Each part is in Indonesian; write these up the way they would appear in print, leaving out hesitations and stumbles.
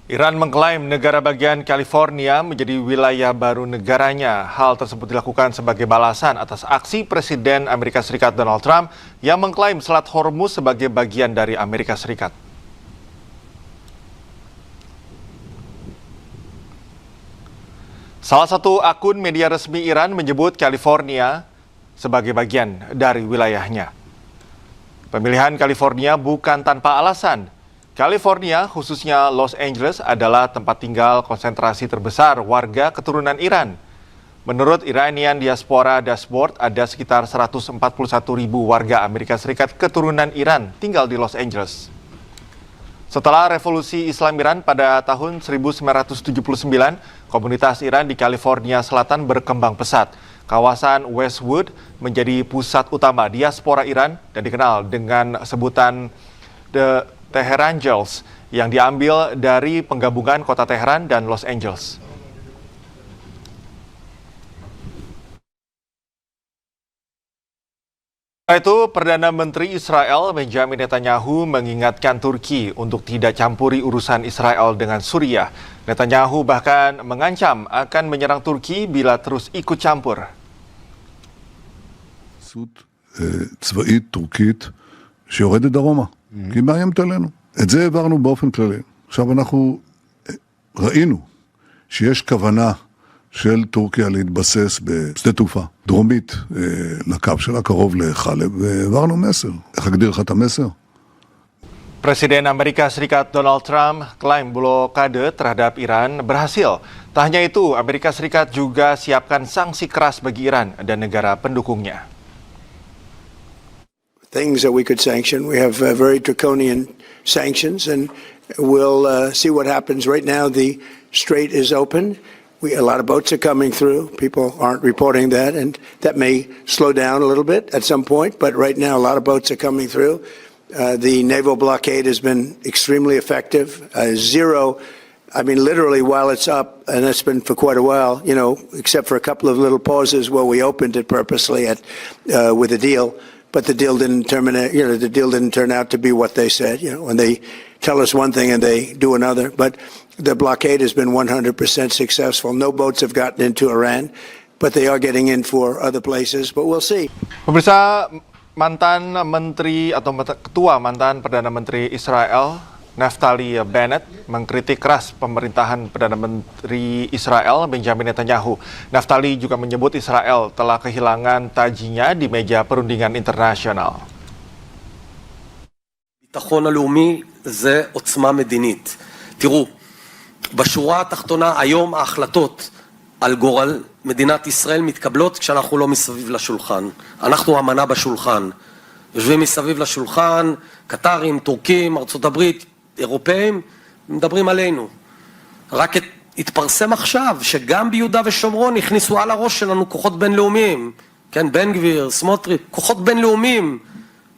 Iran mengklaim negara bagian California menjadi wilayah baru negaranya. Hal tersebut dilakukan sebagai balasan atas aksi Presiden Amerika Serikat Donald Trump yang mengklaim Selat Hormuz sebagai bagian dari Amerika Serikat. Salah satu akun media resmi Iran menyebut California sebagai bagian dari wilayahnya. Pemilihan California bukan tanpa alasan. California, khususnya Los Angeles, adalah tempat tinggal konsentrasi terbesar warga keturunan Iran. Menurut Iranian Diaspora Dashboard, ada sekitar 141 ribu warga Amerika Serikat keturunan Iran tinggal di Los Angeles. Setelah revolusi Islam Iran pada tahun 1979, komunitas Iran di California Selatan berkembang pesat. Kawasan Westwood menjadi pusat utama diaspora Iran dan dikenal dengan sebutan The Teherangels yang diambil dari penggabungan kota Teheran dan Los Angeles. Setelah itu, Perdana Menteri Israel Benjamin Netanyahu mengingatkan Turki untuk tidak campuri urusan Israel dengan Suriah. Netanyahu bahkan mengancam akan menyerang Turki bila terus ikut campur. צבאית טורקית שיורדת דרומה, כי היא מאיימת עלינו. את זה העברנו באופן כללי. עכשיו אנחנו ראינו שיש כוונה של טורקיה להתבסס בשדה תעופה דרומית לקו שלה, קרוב לחלב, והעברנו מסר. איך אגדיר לך את המסר? Presiden Amerika Serikat Donald Trump klaim blokade terhadap Iran berhasil. Tak hanya itu, Amerika Serikat juga siapkan sanksi keras bagi Iran dan negara pendukungnya. Things that we could sanction. We have very draconian sanctions, and we'll see what happens. Right now, the strait is open. A lot of boats are coming through. People aren't reporting that, and that may slow down a little bit at some point. But right now, a lot of boats are coming through. The naval blockade has been extremely effective. Literally, while it's up, and it's been for quite a while, except for a couple of little pauses where we opened it purposely with a deal. But the deal didn't terminate. The deal didn't turn out to be what they said. When they tell us one thing and they do another. But the blockade has been 100% successful. No boats have gotten into Iran, but they are getting in for other places. But we'll see. Pemirsa, mantan menteri atau ketua mantan Perdana Menteri Israel Naftali Bennett mengkritik keras pemerintahan Perdana Menteri Israel Benjamin Netanyahu. Naftali juga menyebut Israel telah kehilangan tajinya di meja perundingan internasional. ביטחון הלאומי זה עוצמה מדינית. תראו, בשורה התחתונה היום ההחלטות על גורל מדינת ישראל מתקבלות כשאנחנו לא מסביב לשולחן. אנחנו אמנה בשולחן. יושבים מסביב לשולחן, קטרים, טורקים, ארצות הברית, אירופאים, מדברים עלינו. רק התפרסם עכשיו שגם ביהודה ושומרון הכניסו על הראש שלנו כוחות בינלאומיים. כן, בן גביר, סמוטריץ', כוחות בינלאומיים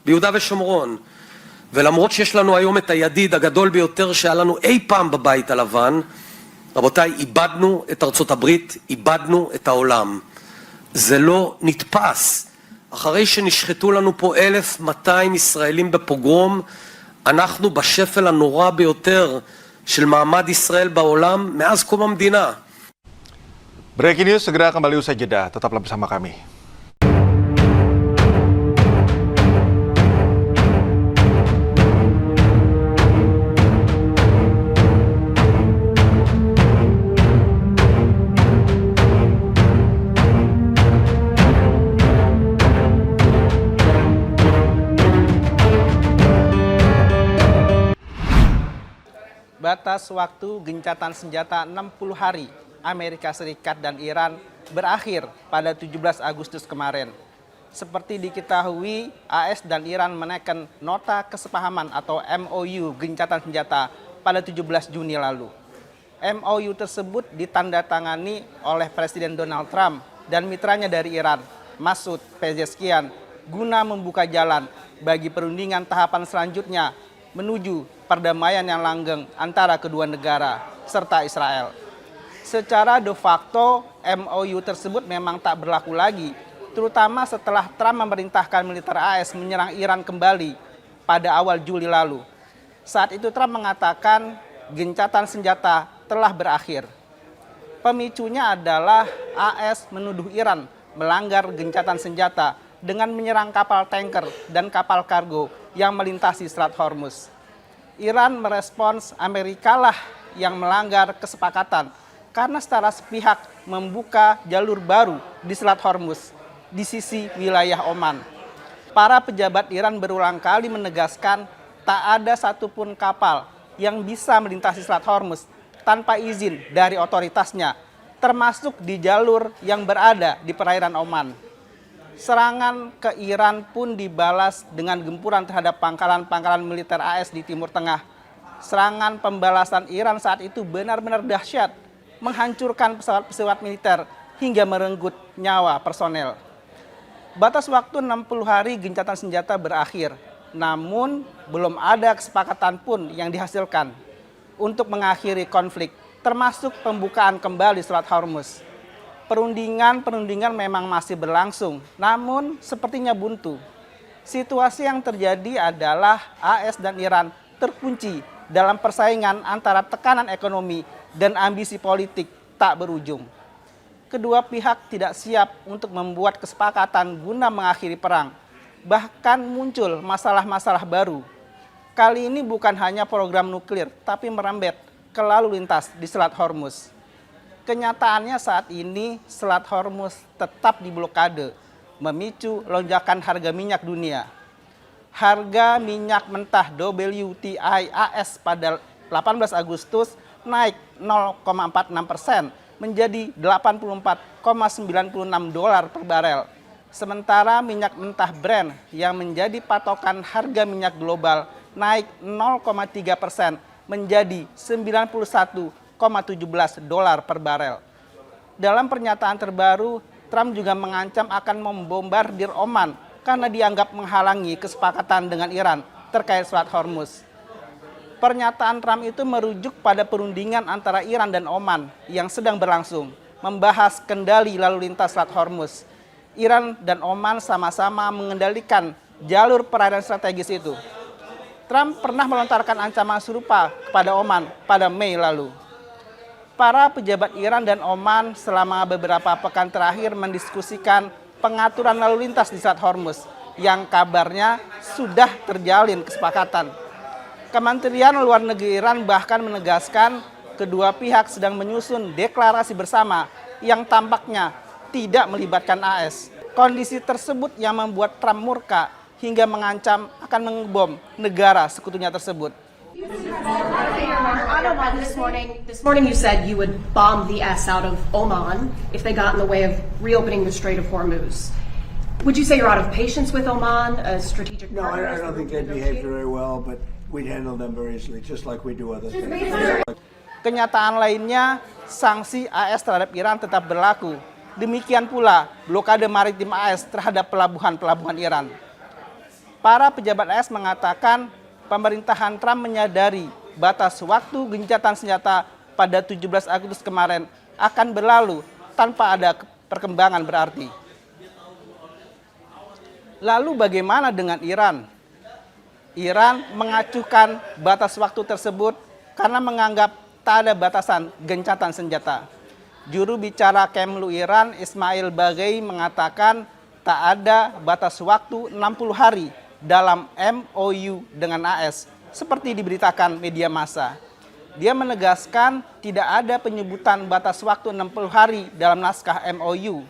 ביהודה ושומרון. ולמרות שיש לנו היום את הידיד הגדול ביותר שהיה לנו אי פעם בבית הלבן, רבותיי, איבדנו את ארצות הברית, איבדנו את העולם. זה לא נתפס. אחרי שנשחטו לנו פה 1,200 ישראלים בפוגרום, אנחנו בשפל הנורא ביותר של מעמד ישראל בעולם מאז קום המדינה. Breaking News segera kembali usai jeda. Tetaplah bersama kami. Batas waktu gencatan senjata 60 hari Amerika Serikat dan Iran berakhir pada 17 Agustus kemarin. Seperti diketahui, AS dan Iran menaikkan nota kesepahaman atau MOU gencatan senjata pada 17 Juni lalu. MOU tersebut ditandatangani oleh Presiden Donald Trump dan mitranya dari Iran, Masoud Pezeshkian, guna membuka jalan bagi perundingan tahapan selanjutnya menuju perdamaian yang langgeng antara kedua negara serta Israel. Secara de facto, MOU tersebut memang tak berlaku lagi, terutama setelah Trump memerintahkan militer AS menyerang Iran kembali pada awal Juli lalu. Saat itu Trump mengatakan gencatan senjata telah berakhir. Pemicunya adalah AS menuduh Iran melanggar gencatan senjata dengan menyerang kapal tanker dan kapal kargo yang melintasi Selat Hormuz. Iran merespons Amerika lah yang melanggar kesepakatan karena secara sepihak membuka jalur baru di Selat Hormuz di sisi wilayah Oman. Para pejabat Iran berulang kali menegaskan tak ada satupun kapal yang bisa melintasi Selat Hormuz tanpa izin dari otoritasnya, termasuk di jalur yang berada di perairan Oman. Serangan ke Iran pun dibalas dengan gempuran terhadap pangkalan-pangkalan militer AS di Timur Tengah. Serangan pembalasan Iran saat itu benar-benar dahsyat, menghancurkan pesawat-pesawat militer hingga merenggut nyawa personel. Batas waktu 60 hari gencatan senjata berakhir, namun belum ada kesepakatan pun yang dihasilkan untuk mengakhiri konflik, termasuk pembukaan kembali Selat Hormuz. Perundingan memang masih berlangsung, namun sepertinya buntu. Situasi yang terjadi adalah AS dan Iran terkunci dalam persaingan antara tekanan ekonomi dan ambisi politik tak berujung. Kedua pihak tidak siap untuk membuat kesepakatan guna mengakhiri perang. Bahkan muncul masalah-masalah baru. Kali ini bukan hanya program nuklir, tapi merembet ke lalu lintas di Selat Hormuz. Kenyataannya saat ini Selat Hormuz tetap diblokade, memicu lonjakan harga minyak dunia. Harga minyak mentah WTI AS pada 18 Agustus naik 0,46% menjadi 84,96 dolar per barel. Sementara minyak mentah Brent yang menjadi patokan harga minyak global naik 0,3% menjadi 91,17 dolar per barel. Dalam pernyataan terbaru, Trump juga mengancam akan membombardir Oman karena dianggap menghalangi kesepakatan dengan Iran terkait Selat Hormuz. Pernyataan Trump itu merujuk pada perundingan antara Iran dan Oman yang sedang berlangsung, membahas kendali lalu lintas Selat Hormuz. Iran dan Oman sama-sama mengendalikan jalur perairan strategis itu. Trump pernah melontarkan ancaman serupa kepada Oman pada Mei lalu. Para pejabat Iran dan Oman selama beberapa pekan terakhir mendiskusikan pengaturan lalu lintas di Selat Hormuz yang kabarnya sudah terjalin kesepakatan. Kementerian Luar Negeri Iran bahkan menegaskan kedua pihak sedang menyusun deklarasi bersama yang tampaknya tidak melibatkan AS. Kondisi tersebut yang membuat Trump murka hingga mengancam akan mengebom negara sekutunya tersebut. This morning you said you would bomb the S out of Oman if they got in the way of reopening the Strait of Hormuz. Would you say you're out of patience with Oman, a strategic No, partner? I don't think they behaved very well, but we'd handle them very easily, just like we do other things. Kenyataan lainnya, sanksi AS terhadap Iran tetap berlaku. Demikian pula blokade maritim AS terhadap pelabuhan-pelabuhan Iran. Para pejabat AS mengatakan pemerintahan Trump menyadari batas waktu gencatan senjata pada 17 Agustus kemarin akan berlalu tanpa ada perkembangan berarti. Lalu bagaimana dengan Iran? Iran mengacuhkan batas waktu tersebut karena menganggap tak ada batasan gencatan senjata. Juru bicara Kemlu Iran, Ismail Baghei, mengatakan tak ada batas waktu 60 hari dalam MOU dengan AS, seperti diberitakan media massa. Dia menegaskan tidak ada penyebutan batas waktu 60 hari dalam naskah MOU.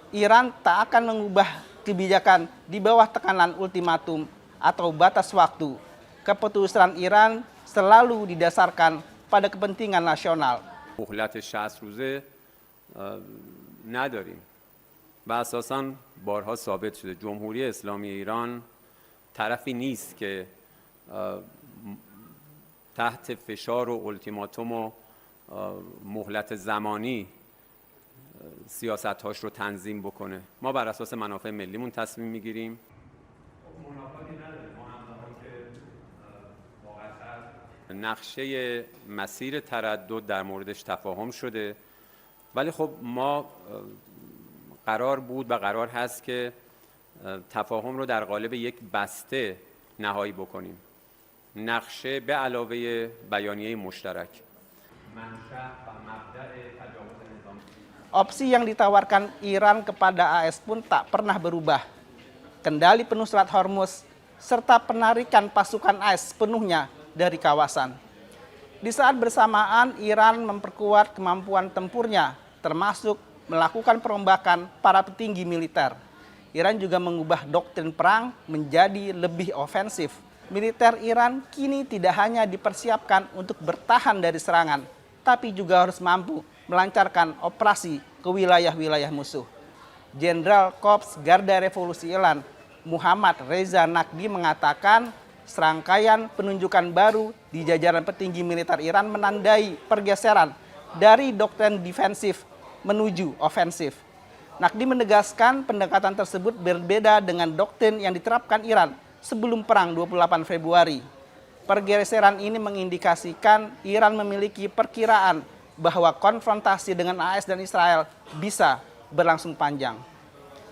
Iran tak akan mengubah kebijakan di bawah tekanan ultimatum atau batas waktu. Keputusan Iran selalu didasarkan pada kepentingan nasional. مهلت 60 روزه نداریم و اساساً بارها ثابت شده جمهوری اسلامی ایران طرفی نیست که تحت فشار و التیماتوم و مهلت زمانی سیاست‌هاش رو تنظیم بکنه. ما بر اساس منافع ملیمون تصمیم میگیریم. نقشه مسیر تردد در موردش تفاهم شده، ولی خب ما قرار بود و قرار هست که تفاهم رو در قالب یک بسته نهایی بکنیم. نقشه به علاوه بیانیه مشترک منشأ و مبدأ تجاوز نظامی. Opsi yang ditawarkan Iran kepada AS pun tak pernah berubah. Kendali penuh Selat Hormuz, serta penarikan pasukan AS sepenuhnya dari kawasan. Di saat bersamaan, Iran memperkuat kemampuan tempurnya, termasuk melakukan perombakan para petinggi militer. Iran juga mengubah doktrin perang menjadi lebih ofensif. Militer Iran kini tidak hanya dipersiapkan untuk bertahan dari serangan, tapi juga harus mampu melancarkan operasi ke wilayah-wilayah musuh. Jenderal Korps Garda Revolusi Iran Muhammad Reza Naqvi mengatakan serangkaian penunjukan baru di jajaran petinggi militer Iran menandai pergeseran dari doktrin defensif menuju ofensif. Naqvi menegaskan pendekatan tersebut berbeda dengan doktrin yang diterapkan Iran sebelum perang 28 Februari. Pergeseran ini mengindikasikan Iran memiliki perkiraan bahwa konfrontasi dengan AS dan Israel bisa berlangsung panjang.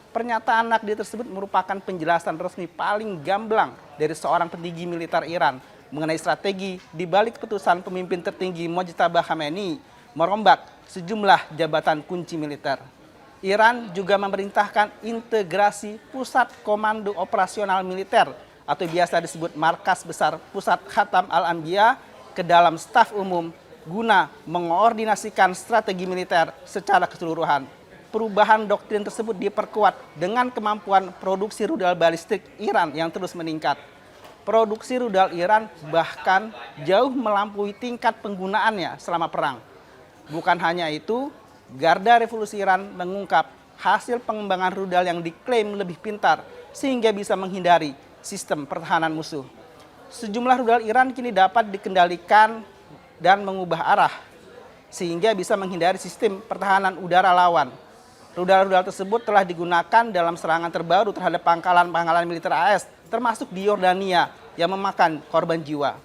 Pernyataan Naqvi tersebut merupakan penjelasan resmi paling gamblang dari seorang petinggi militer Iran mengenai strategi di balik keputusan pemimpin tertinggi Mojtaba Khamenei merombak sejumlah jabatan kunci militer. Iran juga memerintahkan integrasi Pusat Komando Operasional Militer atau biasa disebut Markas Besar Pusat Khatam Al-Anbiya ke dalam staf umum guna mengoordinasikan strategi militer secara keseluruhan. Perubahan doktrin tersebut diperkuat dengan kemampuan produksi rudal balistik Iran yang terus meningkat. Produksi rudal Iran bahkan jauh melampaui tingkat penggunaannya selama perang. Bukan hanya itu, Garda Revolusi Iran mengungkap hasil pengembangan rudal yang diklaim lebih pintar sehingga bisa menghindari sistem pertahanan musuh. Sejumlah rudal Iran kini dapat dikendalikan dan mengubah arah sehingga bisa menghindari sistem pertahanan udara lawan. Rudal-rudal tersebut telah digunakan dalam serangan terbaru terhadap pangkalan-pangkalan militer AS, termasuk di Yordania yang memakan korban jiwa.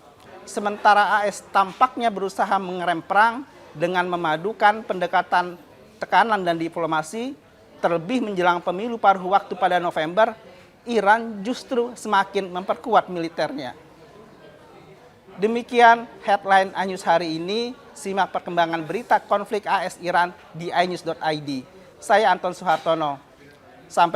Sementara AS tampaknya berusaha mengerem perang dengan memadukan pendekatan tekanan dan diplomasi, terlebih menjelang pemilu paruh waktu pada November, Iran justru semakin memperkuat militernya. Demikian headline iNews hari ini. Simak perkembangan berita konflik AS Iran di inews.id. Saya Anton Suhartono. Sampai